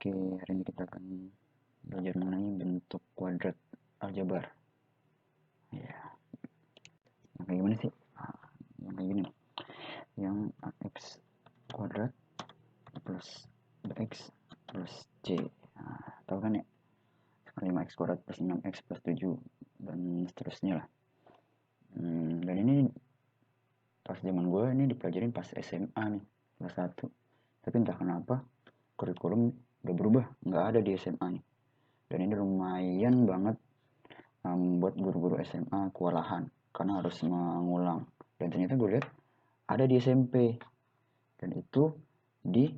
Oke, hari ini kita akan belajar mengenai bentuk kuadrat aljabar. Ya, yang kayak gimana sih? Yang kayak gini nih. Yang ax kuadrat plus bx plus c. Tahu kan ya? 5x kuadrat plus 6x plus 7 dan seterusnya lah. Dan ini pas zaman gue ini dipelajarin pas SMA nih, kelas 1. Tapi entah kenapa kurikulum udah berubah, nggak ada di SMA nih. Dan ini lumayan banget buat guru-guru SMA kewalahan karena harus mengulang. Dan ternyata gue lihat ada di SMP dan itu di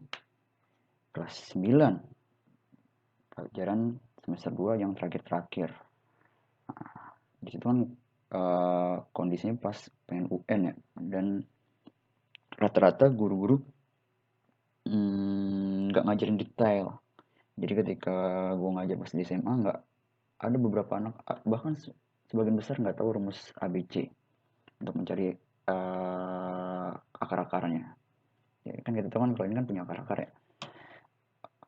kelas 9 pelajaran semester 2 yang terakhir-terakhir. Di situ kan kondisinya pas pengen UN ya, dan rata-rata guru-guru nggak ngajarin detail. Jadi ketika gue ngajar pas di SMA nggak ada beberapa anak, bahkan sebagian besar nggak tahu rumus ABC untuk mencari akar-akarnya. Ya kan kita tahu kan kalau ini kan punya akar-akar ya.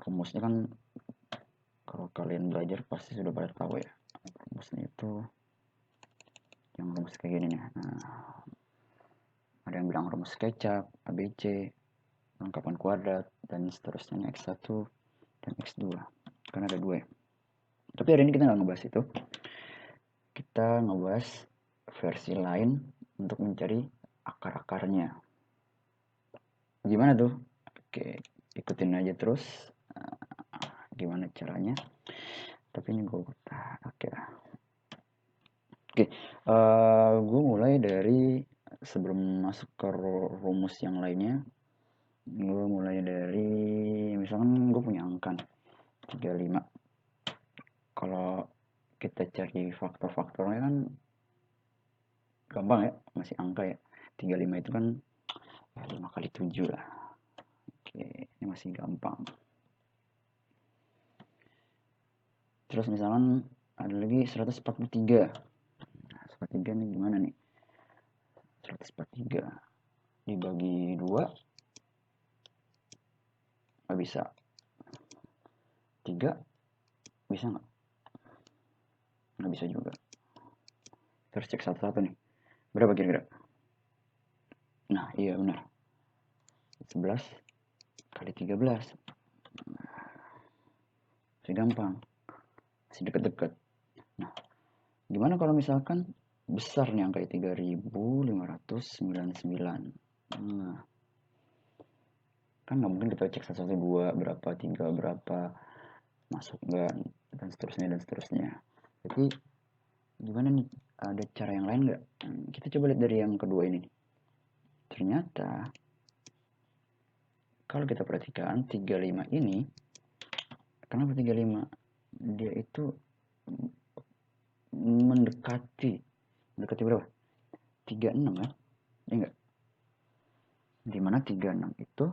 Rumusnya kan kalau kalian belajar pasti sudah pada tahu ya. Rumusnya itu yang rumus kayak gini nih. Nah, ada yang bilang rumus kecap, ABC, lengkapan kuadrat, dan seterusnya X1 dan X2. Kan ada dua ya. Tapi hari ini kita nggak ngebahas itu. Kita ngebahas versi lain untuk mencari akar-akarnya. Gimana tuh? Oke, ikutin aja terus gimana caranya. Tapi ini gue oke. Gue mulai dari sebelum masuk ke rumus yang lainnya. Gue mulai dari misalkan gue punya angka 35. Kalau kita cari faktor-faktornya kan gampang ya, masih angka ya. 35 itu kan 5 kali 7 lah. Oke, ini masih gampang. Terus misalkan ada lagi 143. 143 nih gimana nih? 143 dibagi 2 nggak bisa. 3 bisa nggak? Nggak bisa juga. Terus cek satu-satu nih. Berapa kira-kira? Nah, iya benar. 11 kali 13. Masih gampang. Masih deket-deket. Nah, gimana kalau misalkan besar nih angka 3599. Nah, kan nggak mungkin kita cek 112 berapa, 3 berapa, masuk nggak, dan seterusnya. Jadi gimana nih, ada cara yang lain nggak? Kita coba lihat dari yang kedua ini. Ternyata kalau kita perhatikan 35 ini, kenapa 35? Dia itu mendekati berapa? 36 kan? Ya enggak? Dimana 36 itu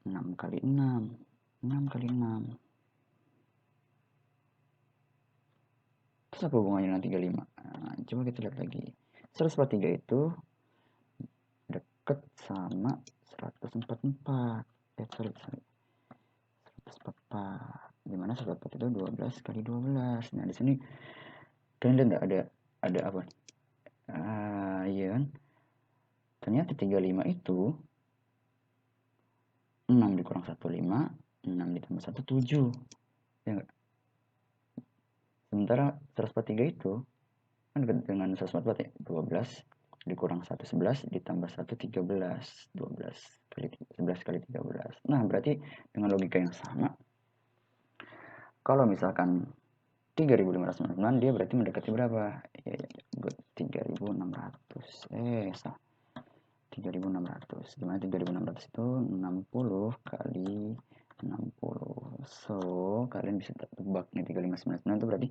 6 kali 6. 6 kali 6. Terus apa hubungannya dengan 35? Nah, coba kita lihat lagi. 143 itu dekat sama 144. 144. Dimana 144 itu 12 kali 12. Nah, di sini kalian lihat nggak ada apa? Iya kan? Ternyata 35 itu 6 dikurang 15, 6 ditambah 1, 7. Ya enggak? Sementara 143 itu kan dengan 144 ya, 12 dikurang 1, 11 ditambah 1, 13. 12 kali 11 kali 13. Nah, berarti dengan logika yang sama, kalau misalkan 3599 dia berarti mendekati berapa? Ya, 3600. Sah. 3600. Dimana 3600 itu 60 kali 60. So, kalian bisa tebak nih 3599 itu berarti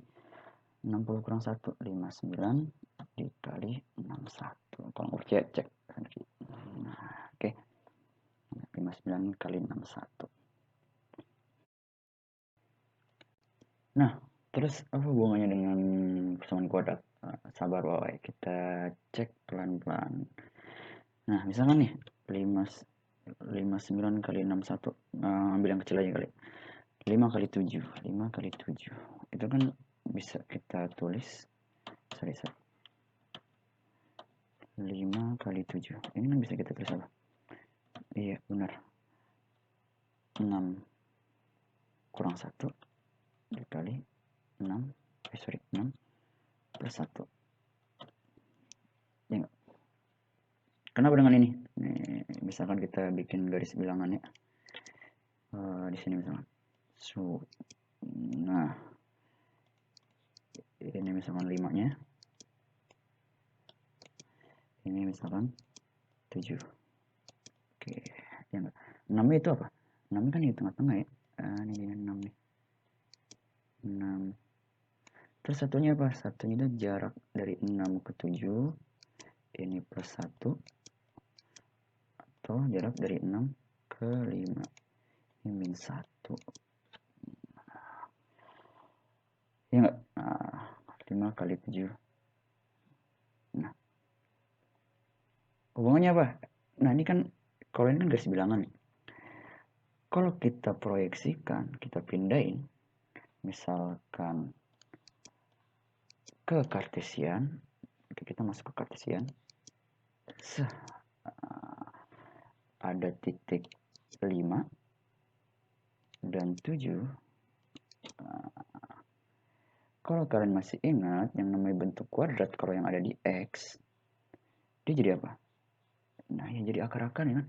60 kurang 1, 59 dikali 61. Kalau mau cek. Nah, oke. 59 kali 61. Nah, terus apa hubungannya dengan persamaan kuadrat? Sabar Wawai, kita cek pelan-pelan. Nah, misalkan nih 59 kali 61, ambil yang kecil aja kali. 5 kali 7. 5 kali 7. Itu kan bisa kita tulis. Sorry. 5 kali 7. Ini kan bisa kita tulis apa? Iya, benar. 6 kurang 1 dikali 6. 6 plus 1. Ya enggak? Kenapa dengan ini? Nih, misalkan kita bikin garis bilangan ya. Di sini misalkan. Nah, ini misalkan 5-nya. Ini misalkan 7. Oke, ya enggak? 6 itu apa? 6 kan di tengah-tengah ya. Ini 6 nih. 6. Terus satunya apa? Satunya itu jarak dari 6 ke 7. Ini plus 1. Atau jarak dari 6 ke 5. Ini min 1. Ya enggak? Nah, 5 kali 7. Nah, hubungannya apa? Nah, ini kan kalau ini kan garis bilangan. Kalau kita proyeksikan, kita pindahin, misalkan ke Kartesian, kita masuk ke Kartesian, ada titik 5 dan 7. Kalau kalian masih ingat yang namanya bentuk kuadrat, kalau yang ada di X, dia jadi apa? Nah, ya jadi akar-akar ya kan?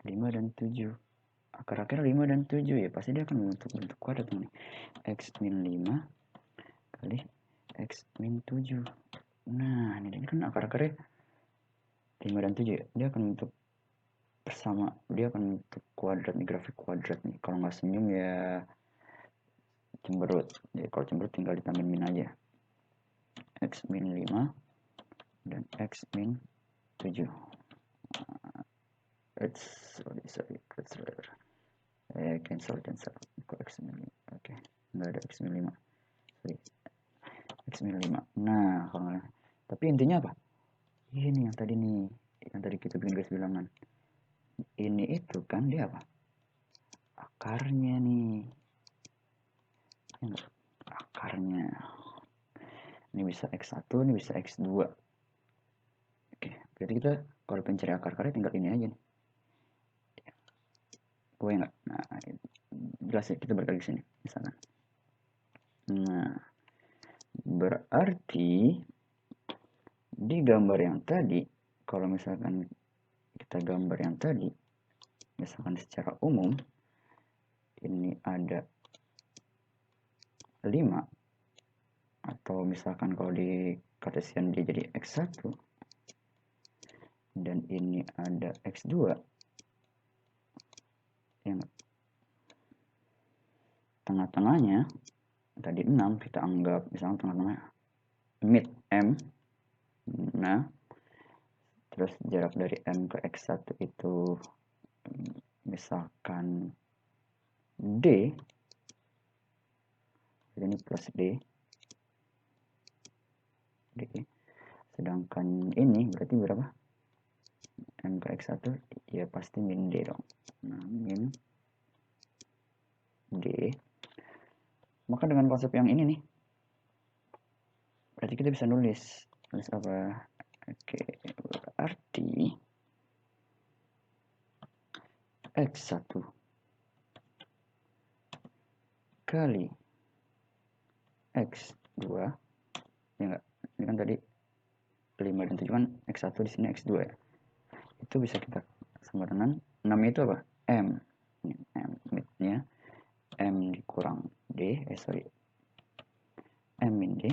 5 dan 7. Akar-akar 5 dan 7 ya, pasti dia akan membentuk bentuk kuadrat ini. X min 5 kali X min 7. Nah, ini kan akar-akarnya 5 dan 7 ya. Dia akan membentuk bersama, dia akan membentuk kuadrat nih, grafik kuadrat nih. Kalau nggak senyum ya cemberut. Jadi kalau cemberut tinggal ditambahin min aja. X min 5 dan X min 7. Cancel. Kok X min 5? Oke, nggak ada X min 5. Sorry. X min 5. Nah, kalau tapi intinya apa? Ini yang tadi nih, yang tadi kita bikin garis bilangan. Ini itu kan dia apa? Akarnya nih. Akarnya. Ini bisa X1, ini bisa X2. Oke, berarti kita kalau pencari akar-akarnya tinggal ini aja nih. Gue enggak. Nah, jelas ya, kita balik lagi sini misalkan. Nah, berarti di gambar yang tadi, kalau misalkan kita gambar yang tadi, misalkan secara umum ini ada 5, atau misalkan kalau di Cartesian dia jadi X1 dan ini ada X2 yang tengah-tengahnya tadi 6, kita anggap misalkan tengah-tengah mid M. Nah, terus jarak dari M ke X1 itu misalkan D, ini plus D, sedangkan ini berarti berapa? M ke X1 ya pasti min D dong. Nah, min D. Maka dengan konsep yang ini nih, berarti kita bisa nulis apa? Oke, berarti X1 kali X2 ya enggak? Ini kan tadi 5 dan 7 kan X1, di sini X2 ya. Itu bisa kita sama dengan 6 itu apa? M. Ini M midnya M dikurang D, M min D,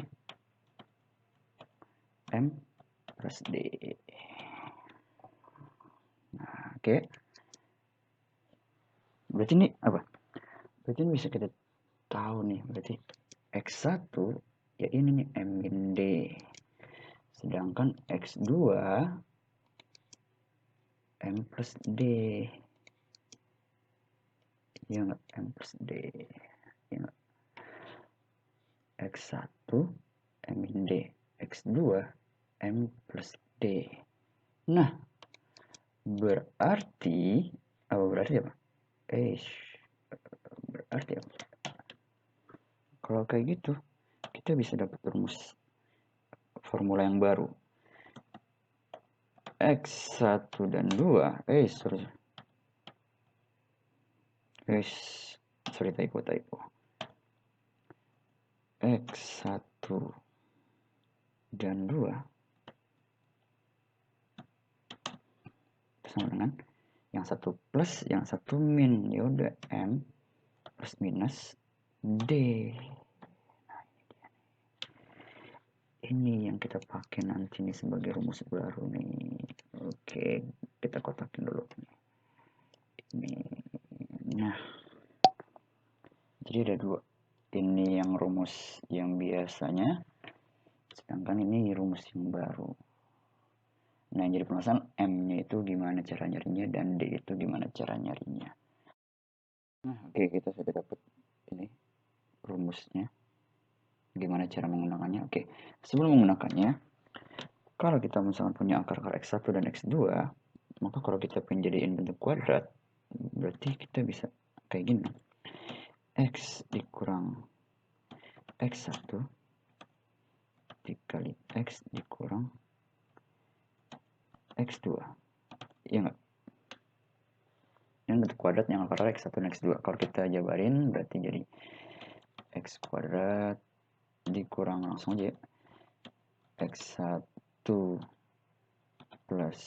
M plus D. Nah, oke. Berarti ini apa? Berarti ini bisa kita tahu nih, berarti X1 ya ini nih M min D. Sedangkan X2 M plus D. Ya enggak? M plus D. Ya enggak? X1 M min D. X2 M plus D. Nah, berarti apa? Berarti apa? Berarti apa? Kalau kayak gitu, kita bisa dapat rumus formula yang baru. X1 dan 2, sorry typo. X1 dan 2 sama dengan yang satu plus, yang satu min. Ya udah, M plus minus D. Ini yang kita pakai nanti nih sebagai rumus baru nih. Oke, kita kotakin dulu. Ini. Nah, jadi ada dua. Ini yang rumus yang biasanya, sedangkan ini rumus yang baru. Nah, yang jadi permasalahan M-nya itu gimana cara nyarinya dan D itu gimana cara nyarinya. Nah, oke, kita sudah dapat ini rumusnya. Gimana cara menggunakannya? Oke, sebelum menggunakannya, kalau kita misalnya punya akar-akar X1 dan X2, maka kalau kita pengen jadiin bentuk kuadrat, berarti kita bisa kayak gini. X dikurang X1 dikali X dikurang X2. Iya nggak? Ini bentuk kuadrat yang akar X1 dan X2. Kalau kita jabarin, berarti jadi X kuadrat dikurang, langsung aja, X1 plus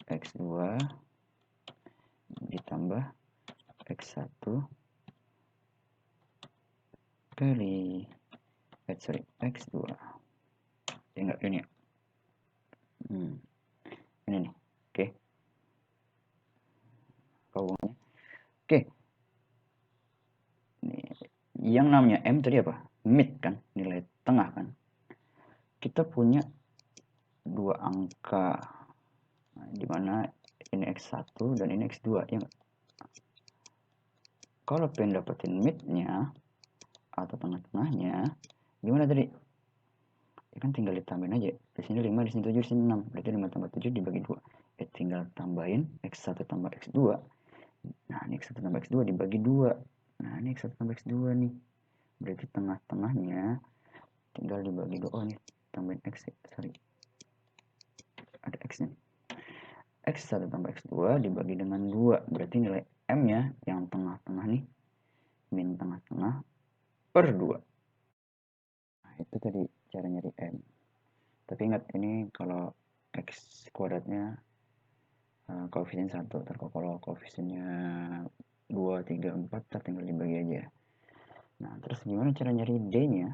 X2 ditambah X1 kali X2. Ya enggak, ini ya. Ini nih. Oke. Hubungannya. Oke. Ini yang namanya M tadi apa? Mid kan, nilai tengah kan. Kita punya dua angka, nah, dimana ini X1 dan ini X2 ya. Kalau pengen dapetin midnya atau tengah-tengahnya, gimana tadi? Ya kan tinggal ditambahin aja. Di sini 5, di sini 7, di sini 6. Berarti 5 tambah 7 dibagi 2. Ya tinggal tambahin X1 tambah X2. Nah, ini X1 tambah X2 dibagi 2. Nah, ini X1 tambah X2 nih. Berarti tengah-tengahnya tinggal dibagi 2. Oh, nih tambahin X, sorry. Ada X nih. X1 tambah X2 dibagi dengan 2. Berarti nilai M-nya yang tengah-tengah nih, min tengah-tengah per 2. Nah, itu tadi cara nyari M. Tapi ingat, ini kalau X kuadratnya koefisien 1. Kalau koefisiennya 2, 3, 4, tinggal dibagi aja. Nah, terus gimana cara nyari D-nya?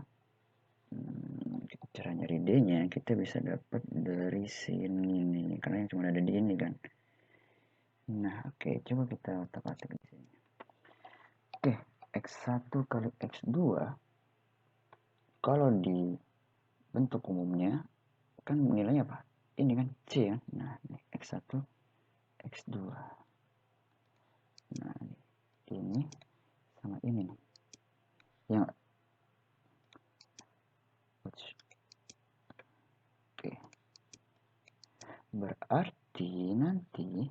Cara nyari D-nya kita bisa dapat dari sini nih, karena yang cuma ada di ini kan. Nah, oke, coba kita otak-atik di sini. Oke, X1 kali X2 kalau di bentuk umumnya kan nilainya apa? Ini kan C ya. Nah, ini X1 X2. Nah, ini sama ini nih. Yang oke. Berarti nanti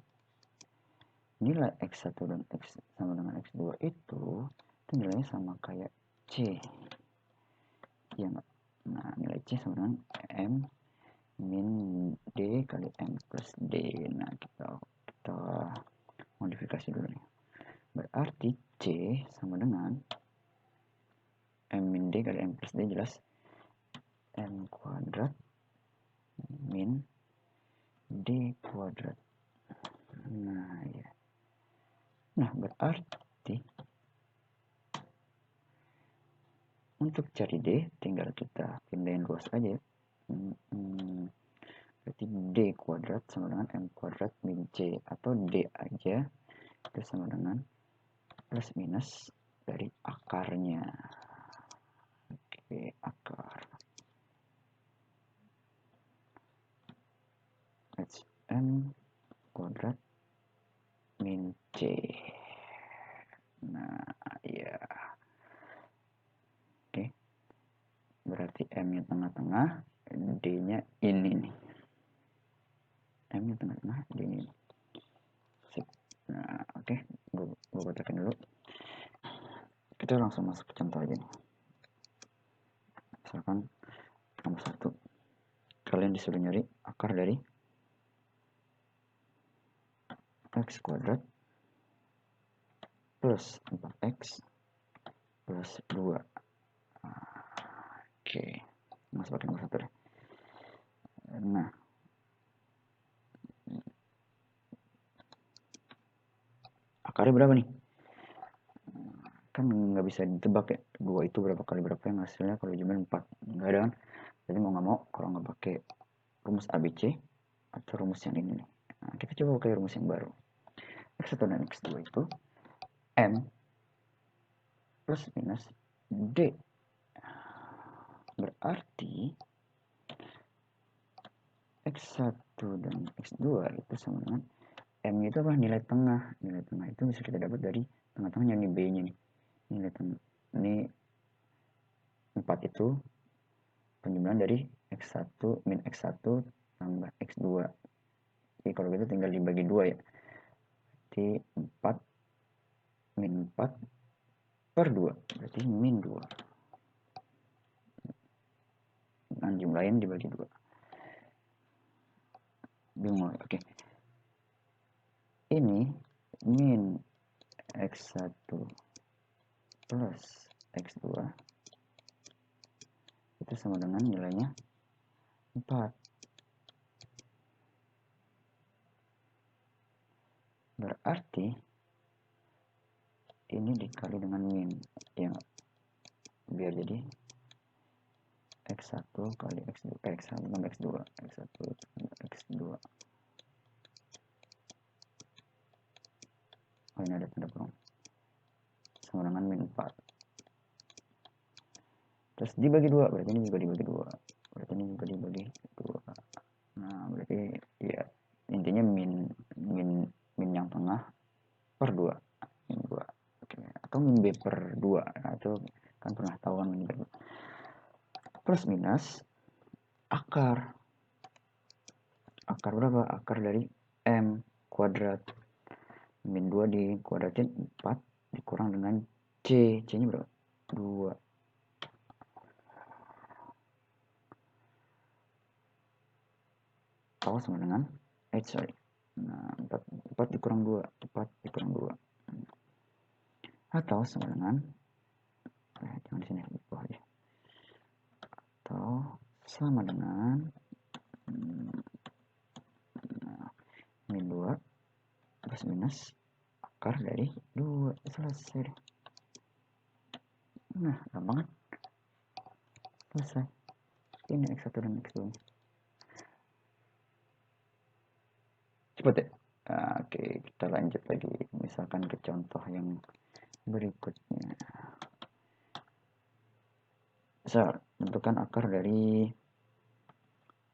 nilai X1 dan X sama dengan X2 itu nilainya sama kayak C. Ya enggak? Nah, nilai C sama dengan M min D kali M plus D. Nah, kita modifikasi dulu nih. Berarti C sama dengan M min D kali M plus D, jelas M kuadrat min D kuadrat. Nah, ya. Nah, berarti untuk cari D tinggal kita pindahin ruas aja. Berarti D kuadrat sama dengan M kuadrat min C, atau D aja itu sama dengan plus minus dari akarnya. Oke, akar HM kuadrat min C. Nah, ya. Oke. Berarti M-nya tengah-tengah, D-nya ini nih. M-nya tengah-tengah, D-nya ini. Sip. Nah, oke. Gue kotakin dulu. Kita Kita langsung masuk ke contoh aja nih. Misalkan nomor 1, kalian disuruh nyari akar dari x kuadrat plus 4x plus 2. Oke, masuk pakai nomor 1 deh. Nah, akarnya berapa nih? Kan nggak bisa ditebak ya, 2 itu berapa kali berapa yang hasilnya kalau jumlah 4. Nggak ada kan? Jadi mau nggak mau kalau nggak pakai rumus ABC atau rumus yang ini nih. Nah, kita coba pakai rumus yang baru. X1 dan X2 itu M plus minus D. Berarti X1 dan X2 itu sama dengan M itu apa? Nilai tengah. Nilai tengah itu bisa kita dapat dari tengah-tengahnya nih, B-nya nih. Nilai tengah. Ini 4 itu penjumlahan dari X1 min X1 tambah X2. Jadi kalau gitu tinggal dibagi 2 ya. Berarti 4 min 4 per 2. Berarti min 2. Dan jumlahin dibagi 2. Bingung. Oke. Ini min X1 plus X2 itu sama dengan nilainya 4. Berarti ini dikali dengan min yang biar jadi X1 kali X2 X1 tambah X2 X1 tambah X2. Oh, ini ada tanda kurung sama dengan min 4. Terus dibagi 2, berarti ini juga dibagi 2. Berarti ini juga dibagi 2. Nah, berarti ya intinya min yang tengah per 2. Min 2. Oke. Atau min B per 2. Nah, itu kan pernah tahu kan min B. Plus minus akar. Akar berapa? Akar dari M kuadrat. Min 2 dikuadratin 4 dikurang dengan C. C nya berapa? 2. Atau sama dengan Nah, 4 dikurang 2. 4 dikurang 2. Atau sama dengan jangan di sini, di bawah aja. Atau sama dengan min 2 plus minus akar dari 2. Selesai. Nah, gampang kan? Selesai. Ini X1 dan X2. Cepet ya? Oke, kita lanjut lagi. Misalkan ke contoh yang berikutnya. Misal, tentukan akar dari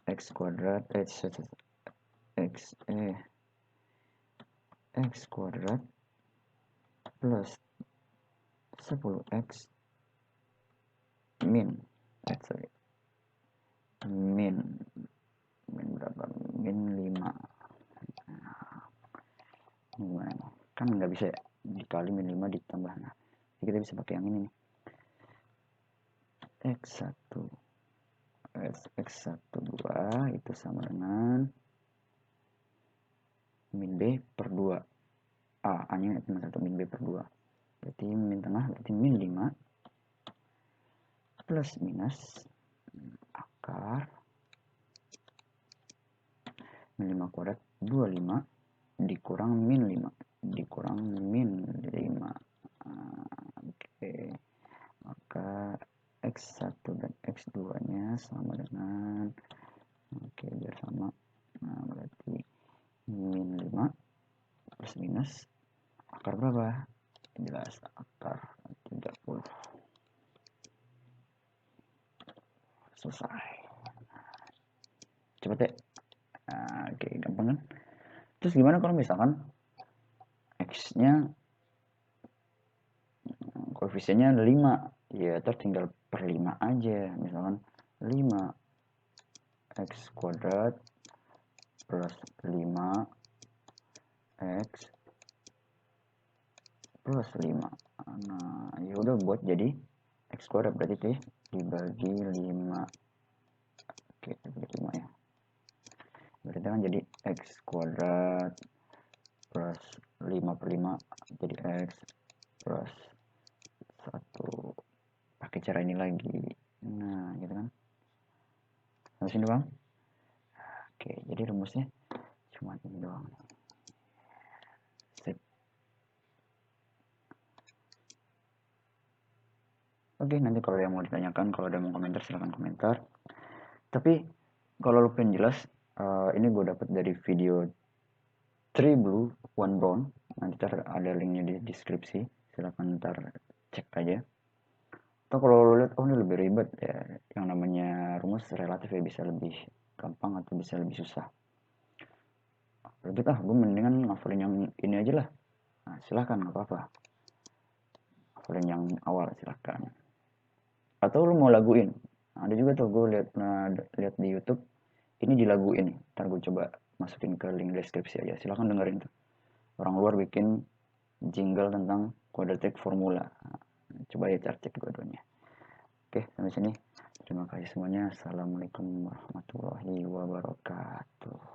X kuadrat X kuadrat plus 10x min min berapa? Min 5. Gimana? Kan nggak bisa ya, dikali min 5 ditambah. Nah, jadi kita bisa pakai yang ini nih. X12 itu sama dengan min B per 2. A nya cuma 1, min B per 2. Berarti min tengah berarti min 5 plus minus akar min 5 kuadrat 25 dikurang min 5 dikurang min 5. Oke. Maka X1 dan X2 nya sama dengan, oke, biar sama. Nah, berarti min 5 plus minus akar berapa? Jelas, akar 30. Selesai. Cepet ya? Oke, gampang kan? Terus gimana kalau misalkan X nya koefisiennya 5? Ya, terus tinggal per 5 aja. Misalkan 5 X kuadrat plus 5 X plus 5. Nah ya udah buat jadi x kuadrat, berarti itu dibagi 5. Oke, dibagi 5 ya, berarti kan jadi x kuadrat plus 5/5 jadi x plus 1, pakai cara ini lagi. Nah gitu kan, sampai sini bang. Oke, jadi rumusnya cuma ini doang. Sip. Oke, nanti kalau yang mau ditanyakan, kalau ada mau komentar silahkan komentar. Tapi kalau lu pengen jelas, ini gue dapat dari video 3 blue 1 brown, nanti ada linknya di deskripsi, silahkan ntar cek aja. Atau kalau lu lihat, oh ini lebih ribet ya, yang namanya rumus relatif ya, bisa lebih gampang atau bisa lebih susah. Ribet gue mendingan ngafalin yang ini aja lah. Nah, silahkan, nggak apa-apa, ngafalin yang awal silahkan. Atau lu mau laguin, ada juga tuh gue lihat di YouTube ini dilaguin. Ntar gue coba masukin ke link deskripsi aja, silahkan dengerin tuh, orang luar bikin jingle tentang quadratic formula. Nah, coba ya cek dua-duanya. Oke, sampai sini, terima kasih semuanya. Assalamualaikum warahmatullahi wabarakatuh.